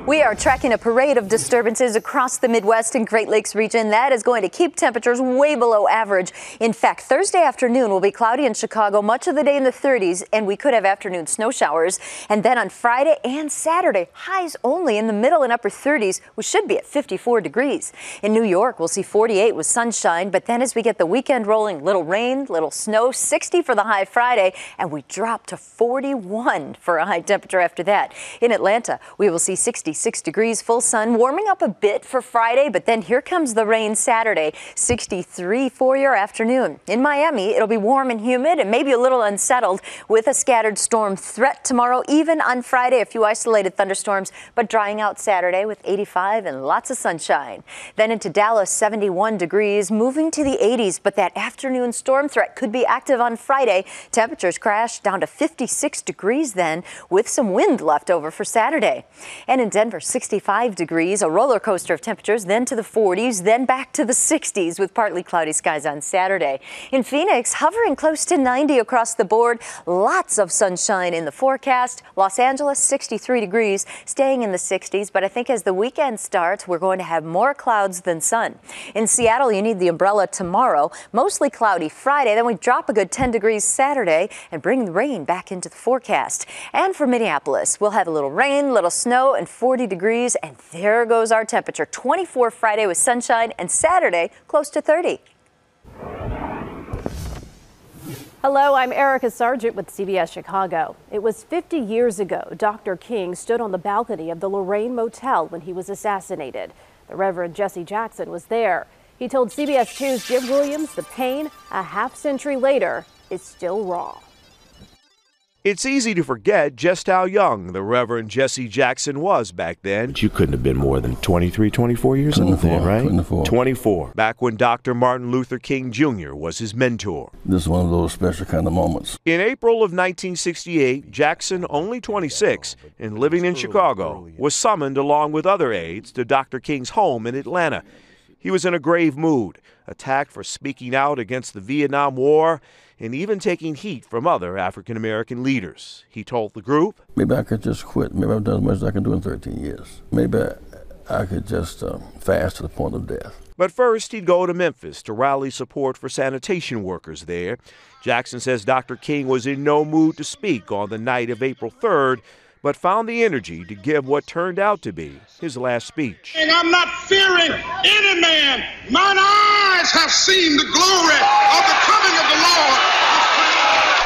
We are tracking a parade of disturbances across the Midwest and Great Lakes region that is going to keep temperatures way below average. In fact, Thursday afternoon will be cloudy in Chicago, much of the day in the 30s, and we could have afternoon snow showers. And then on Friday and Saturday, highs only in the middle and upper 30s, we should be at 54 degrees. In New York, we'll see 48 with sunshine, but then as we get the weekend rolling, little rain, little snow, 60 for the high Friday, and we drop to 41 for a high temperature after that. In Atlanta, we will see 66 degrees, full sun, warming up a bit for Friday, but then here comes the rain Saturday, 63 for your afternoon. In Miami, it'll be warm and humid and maybe a little unsettled with a scattered storm threat tomorrow, even on Friday, a few isolated thunderstorms, but drying out Saturday with 85 and lots of sunshine. Then into Dallas, 71 degrees, moving to the 80s, but that afternoon storm threat could be active on Friday. Temperatures crash down to 56 degrees then, with some wind left over for Saturday. And in Denver, 65 degrees, a roller coaster of temperatures, then to the 40s, then back to the 60s with partly cloudy skies on Saturday. In Phoenix, hovering close to 90 across the board, lots of sunshine in the forecast. Los Angeles, 63 degrees, staying in the 60s, but I think as the weekend starts, we're going to have more clouds than sun. In Seattle, you need the umbrella tomorrow, mostly cloudy Friday, then we drop a good 10 degrees Saturday and bring the rain back into the forecast. And for Minneapolis, we'll have a little rain, little snow, and 40 degrees, and there goes our temperature. 24 Friday with sunshine, and Saturday close to 30. Hello, I'm Irika Sargent with CBS Chicago. It was 50 years ago Dr. King stood on the balcony of the Lorraine Motel when he was assassinated. The Reverend Jesse Jackson was there. He told CBS 2's Jim Williams the pain a half-century later is still raw. It's easy to forget just how young the Reverend Jesse Jackson was back then. But you couldn't have been more than 23, 24 years old then, right? 24, back when Dr. Martin Luther King Jr. was his mentor. This is one of those special kind of moments. In April of 1968, Jackson, only 26 and living in Chicago, was summoned along with other aides to Dr. King's home in Atlanta. He was in a grave mood, attacked for speaking out against the Vietnam War and even taking heat from other African-American leaders. He told the group, maybe I could just quit. Maybe I've done as much as I can do in 13 years. Maybe I could just fast to the point of death. But first, he'd go to Memphis to rally support for sanitation workers there. Jackson says Dr. King was in no mood to speak on the night of April 3rd, but found the energy to give what turned out to be his last speech. And I'm not fearing any man. Mine eyes have seen the glory of the coming of the Lord.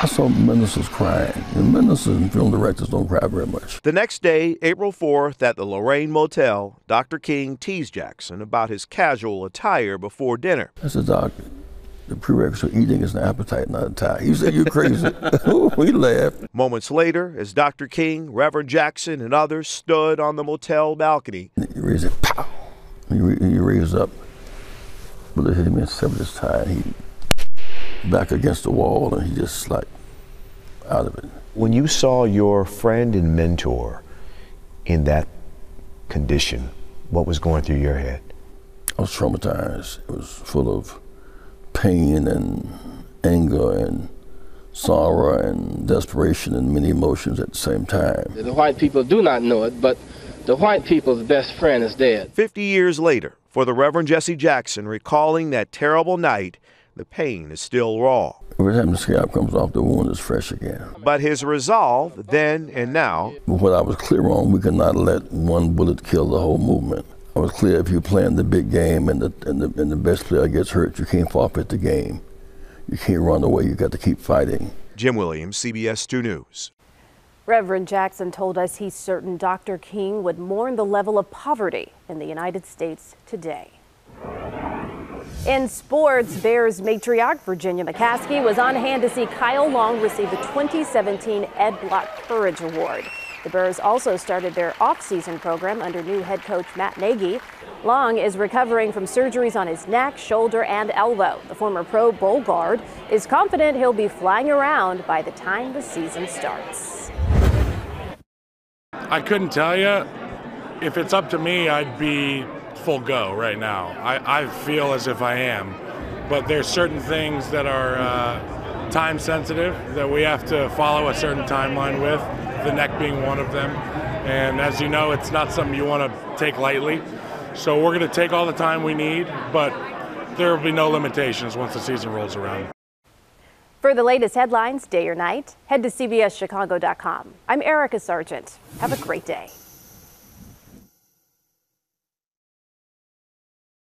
I saw ministers crying. And ministers and film directors don't cry very much. The next day, April 4th, at the Lorraine Motel, Dr. King teased Jackson about his casual attire before dinner. I said, Doc, the prerequisite for eating is an appetite, not a tie. He said, you're crazy. We laughed. Moments later, as Dr. King, Reverend Jackson, and others stood on the motel balcony. He raised it, pow! He raised up, but it hit him and severed his tie. He back against the wall, and he just like out of it. When you saw your friend and mentor in that condition, what was going through your head? I was traumatized. It was full of pain and anger and sorrow and desperation and many emotions at the same time. The white people do not know it, but the white people's best friend is dead. 50 years later, for the Reverend Jesse Jackson recalling that terrible night, the pain is still raw. Every time the scalp comes off, the wound is fresh again. But his resolve, then and now. What I was clear on, we could not let one bullet kill the whole movement. I was clear, if you're playing the big game and the best player gets hurt, you can't forfeit the game. You can't run away. You got to keep fighting. Jim Williams, CBS 2 News. Reverend Jackson told us he's certain Dr. King would mourn the level of poverty in the United States today. In sports, Bears matriarch Virginia McCaskey was on hand to see Kyle Long receive the 2017 Ed Block Courage Award. The Bears also started their off-season program under new head coach Matt Nagy. Long is recovering from surgeries on his neck, shoulder, and elbow. The former Pro Bowl guard is confident he'll be flying around by the time the season starts. I couldn't tell you. If it's up to me, I'd be full go right now. I feel as if I am. But there's certain things that are time sensitive that we have to follow a certain timeline with, the neck being one of them. And as you know, it's not something you want to take lightly. So we're going to take all the time we need, but there will be no limitations once the season rolls around. For the latest headlines, day or night, head to CBSChicago.com. I'm Irika Sargent. Have a great day.